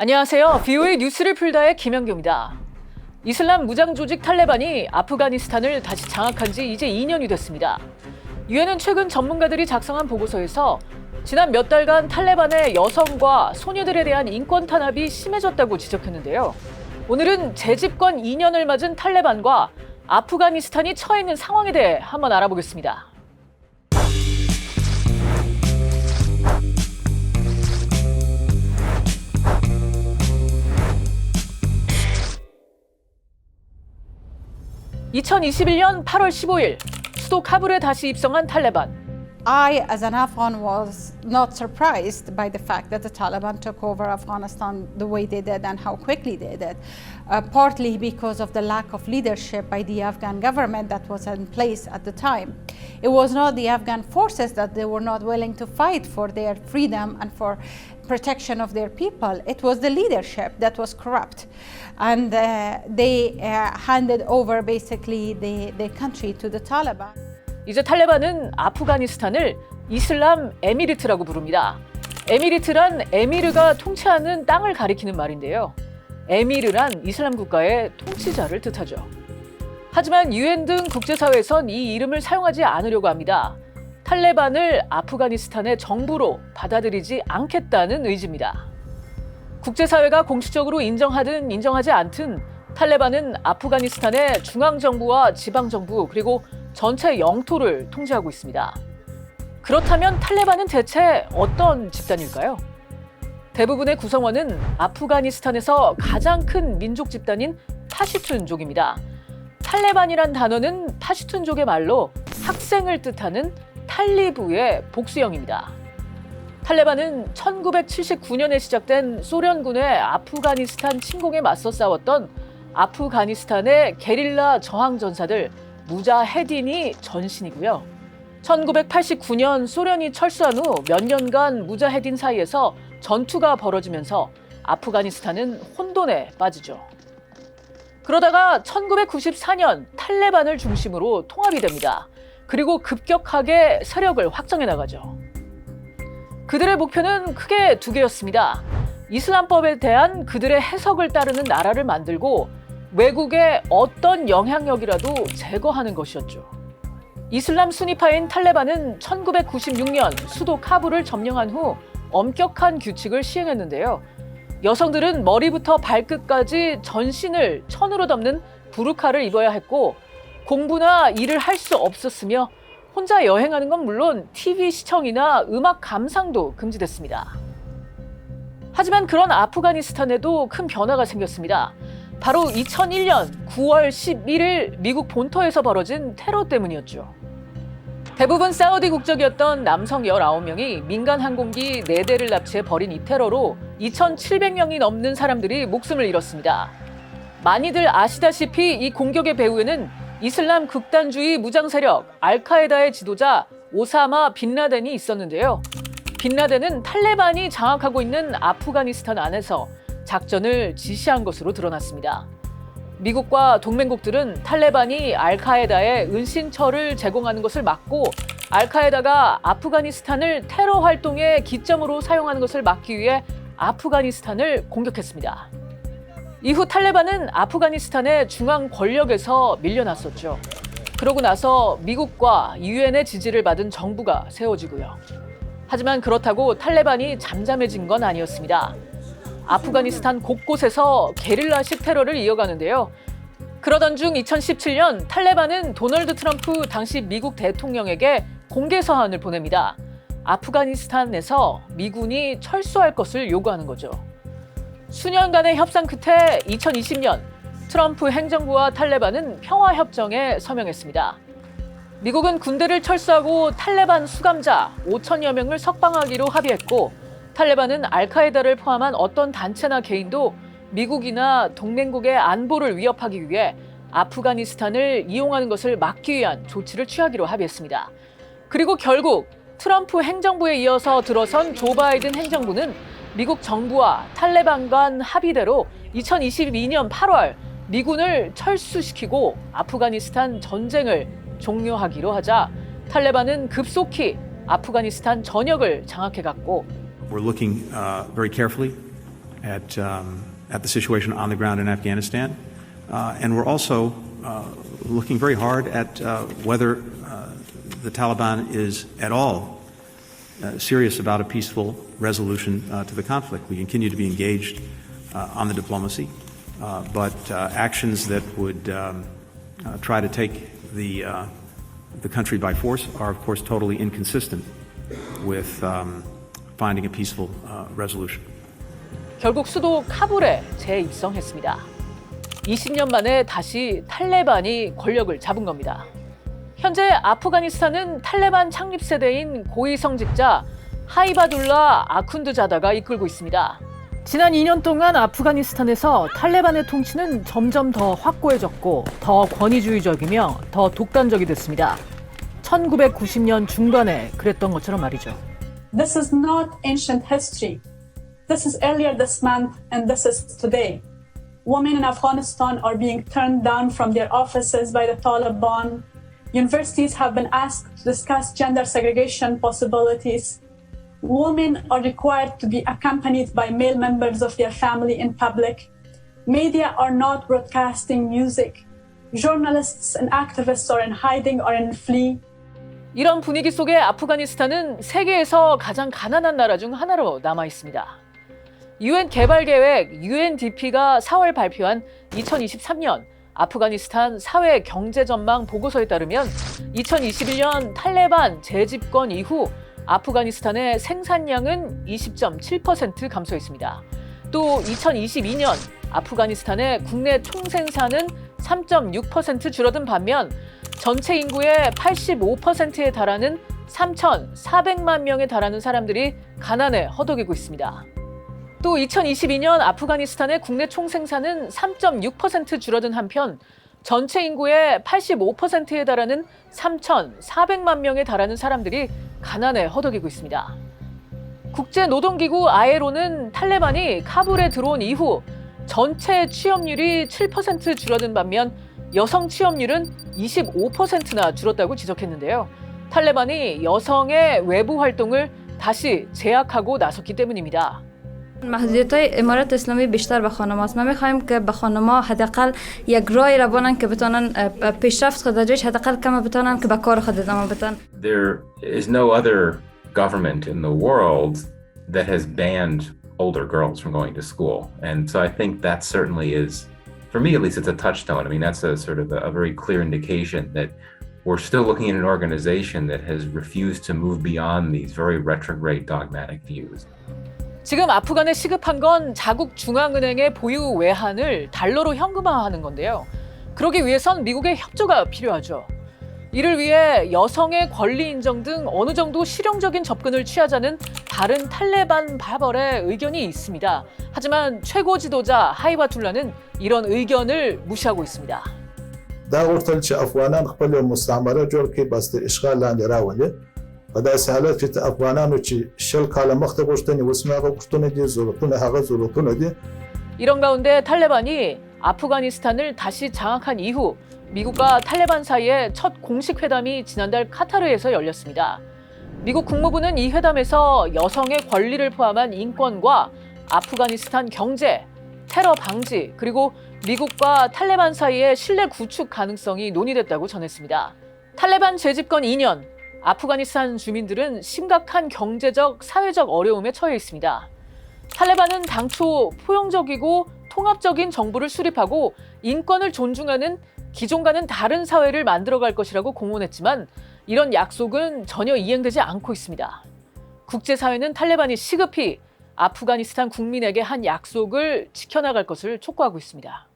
안녕하세요. VOA 뉴스를 풀다의 김현규입니다. 이슬람 무장 조직 탈레반이 아프가니스탄을 다시 장악한 지 이제 2년이 됐습니다. 유엔은 최근 전문가들이 작성한 보고서에서 지난 몇 달간 탈레반의 여성과 소녀들에 대한 인권 탄압이 심해졌다고 지적했는데요. 오늘은 재집권 2년을 맞은 탈레반과 아프가니스탄이 처해 있는 상황에 대해 한번 알아보겠습니다. (2021년 8월 15일) 수도 카불에 다시 입성한 탈레반. I, as an Afghan, was not surprised by the fact that the Taliban took over Afghanistan the way they did and how quickly they did, partly because of the lack of leadership by the Afghan government that was in place at the time. It was not the Afghan forces that they were not willing to fight for their freedom and for protection of their people. It was the leadership that was corrupt. And they handed over basically the country to the Taliban. 이제 탈레반은 아프가니스탄을 이슬람 에미리트라고 부릅니다. 에미리트란 에미르가 통치하는 땅을 가리키는 말인데요. 에미르란 이슬람 국가의 통치자를 뜻하죠. 하지만 유엔 등 국제사회에선 이 이름을 사용하지 않으려고 합니다. 탈레반을 아프가니스탄의 정부로 받아들이지 않겠다는 의지입니다. 국제사회가 공식적으로 인정하든 인정하지 않든 탈레반은 아프가니스탄의 중앙정부와 지방정부 그리고 전체 영토를 통제하고 있습니다. 그렇다면 탈레반은 대체 어떤 집단일까요? 대부분의 구성원은 아프가니스탄에서 가장 큰 민족 집단인 파시툰족입니다. 탈레반이란 단어는 파시툰족의 말로 학생을 뜻하는 탈리브의 복수형입니다. 탈레반은 1979년에 시작된 소련군의 아프가니스탄 침공에 맞서 싸웠던 아프가니스탄의 게릴라 저항 전사들 무자헤딘이 전신이고요. 1989년 소련이 철수한 후 몇 년간 무자헤딘 사이에서 전투가 벌어지면서 아프가니스탄은 혼돈에 빠지죠. 그러다가 1994년 탈레반을 중심으로 통합이 됩니다. 그리고 급격하게 세력을 확장해 나가죠. 그들의 목표는 크게 두 개였습니다. 이슬람법에 대한 그들의 해석을 따르는 나라를 만들고 외국의 어떤 영향력이라도 제거하는 것이었죠. 이슬람 수니파인 탈레반은 1996년 수도 카불을 점령한 후 엄격한 규칙을 시행했는데요. 여성들은 머리부터 발끝까지 전신을 천으로 덮는 부르카를 입어야 했고 공부나 일을 할 수 없었으며 혼자 여행하는 건 물론 TV 시청이나 음악 감상도 금지됐습니다. 하지만 그런 아프가니스탄에도 큰 변화가 생겼습니다. 바로 2001년 9월 11일 미국 본토에서 벌어진 테러 때문이었죠. 대부분 사우디 국적이었던 남성 19명이 민간 항공기 4대를 납치해 벌인 이 테러로 2,700명이 넘는 사람들이 목숨을 잃었습니다. 많이들 아시다시피 이 공격의 배후에는 이슬람 극단주의 무장 세력 알카에다의 지도자 오사마 빈라덴이 있었는데요. 빈라덴은 탈레반이 장악하고 있는 아프가니스탄 안에서 작전을 지시한 것으로 드러났습니다. 미국과 동맹국들은 탈레반이 알카에다에 은신처를 제공하는 것을 막고 알카에다가 아프가니스탄을 테러 활동의 기점으로 사용하는 것을 막기 위해 아프가니스탄을 공격했습니다. 이후 탈레반은 아프가니스탄의 중앙 권력에서 밀려났었죠. 그러고 나서 미국과 유엔의 지지를 받은 정부가 세워지고요. 하지만 그렇다고 탈레반이 잠잠해진 건 아니었습니다. 아프가니스탄 곳곳에서 게릴라식 테러를 이어가는데요. 그러던 중 2017년 탈레반은 도널드 트럼프 당시 미국 대통령에게 공개 서한을 보냅니다. 아프가니스탄에서 미군이 철수할 것을 요구하는 거죠. 수년간의 협상 끝에 2020년 트럼프 행정부와 탈레반은 평화협정에 서명했습니다. 미국은 군대를 철수하고 탈레반 수감자 5천여 명을 석방하기로 합의했고 탈레반은 알카에다를 포함한 어떤 단체나 개인도 미국이나 동맹국의 안보를 위협하기 위해 아프가니스탄을 이용하는 것을 막기 위한 조치를 취하기로 합의했습니다. 그리고 결국 트럼프 행정부에 이어서 들어선 조 바이든 행정부는 미국 정부와 탈레반 간 합의대로 2022년 8월 미군을 철수시키고 아프가니스탄 전쟁을 종료하기로 하자 탈레반은 급속히 아프가니스탄 전역을 장악해갔고 We're looking very carefully at the situation on the ground in Afghanistan, and we're also looking very hard at whether the Taliban is at all serious about a peaceful resolution to the conflict. We continue to be engaged on the diplomacy, but actions that would try to take the country by force are, of course, totally inconsistent with finding a peaceful resolution. 결국 수도 카불에 재입성했습니다. 20년 만에 다시 탈레반이 권력을 잡은 겁니다. 현재 아프가니스탄은 탈레반 창립 세대인 고위성직자 하이바둘라 아쿤드자다가 이끌고 있습니다. 지난 2년 동안 아프가니스탄에서 탈레반의 통치는 점점 더 확고해졌고 더 권위주의적이며 더 독단적이 됐습니다. 1990년 중반에 그랬던 것처럼 말이죠. This is not ancient history. This is earlier this month and this is today. Women in Afghanistan are being turned down from their offices by the Taliban. Universities have been asked to discuss gender segregation possibilities. Women are required to be accompanied by male members of their family in public. Media are not broadcasting music. Journalists and activists are in hiding or in flee. 이런 분위기 속에 아프가니스탄은 세계에서 가장 가난한 나라 중 하나로 남아 있습니다. UN 개발계획 UNDP가 4월 발표한 2023년 아프가니스탄 사회 경제 전망 보고서에 따르면 2021년 탈레반 재집권 이후 아프가니스탄의 생산량은 20.7% 감소했습니다. 또 2022년 아프가니스탄의 국내 총생산은 3.6% 줄어든 반면 전체 인구의 85%에 달하는 3,400만 명에 달하는 사람들이 가난에 허덕이고 있습니다. 또 2022년 아프가니스탄의 국내 총생산은 3.6% 줄어든 한편 전체 인구의 85%에 달하는 3,400만 명에 달하는 사람들이 가난에 허덕이고 있습니다. 국제노동기구 ILO는 탈레반이 카불에 들어온 이후 전체 취업률이 7% 줄어든 반면 여성 취업률은 25%나 줄었다고 지적했는데요. 탈레반이 여성의 외부 활동을 다시 제약하고 나섰기 때문입니다. محدودیت‌های امارت اسلامی بیشتر به خانم‌هاست. ما می‌خوایم که به خانم‌ها حداقل یک راهی را بانن که بتونن پیشرفت خود داشت، حداقل کم بتونن که به کار خود ادامه بدن. There is no other government in the world that has banned older girls from going to school. And so I think that certainly is, for me at least, it's a touchstone. I mean, that's a sort of a very clear indication that we're still looking at an organization that has refused to move beyond these very retrograde dogmatic views. 지금 아프간에 시급한 건 자국 중앙은행의 보유 외환을 달러로 현금화하는 건데요. 그러기 위해선 미국의 협조가 필요하죠. 이를 위해 여성의 권리 인정 등 어느 정도 실용적인 접근을 취하자는 다른 탈레반 바벌의 의견이 있습니다. 하지만 최고 지도자 하이바툴라는 이런 의견을 무시하고 있습니다. ودا سهالات في افغانانو چې شل کاله مخته غوښتنې وسمه غوښتنې دي ضرورتونه هغه ضرورتونه دي. 이런 가운데 탈레반이 아프가니스탄을 다시 장악한 이후 미국과 탈레반 사이에 첫 공식 회담이 지난달 카타르에서 열렸습니다. 미국 국무부는 이 회담에서 여성의 권리를 포함한 인권과 아프가니스탄 경제, 테러 방지, 그리고 미국과 탈레반 사이의 신뢰 구축 가능성이 논의됐다고 전했습니다. 탈레반 재집권 2년, 아프가니스탄 주민들은 심각한 경제적, 사회적 어려움에 처해 있습니다. 탈레반은 당초 포용적이고 통합적인 정부를 수립하고 인권을 존중하는 기존과는 다른 사회를 만들어갈 것이라고 공언했지만 이런 약속은 전혀 이행되지 않고 있습니다. 국제사회는 탈레반이 시급히 아프가니스탄 국민에게 한 약속을 지켜나갈 것을 촉구하고 있습니다.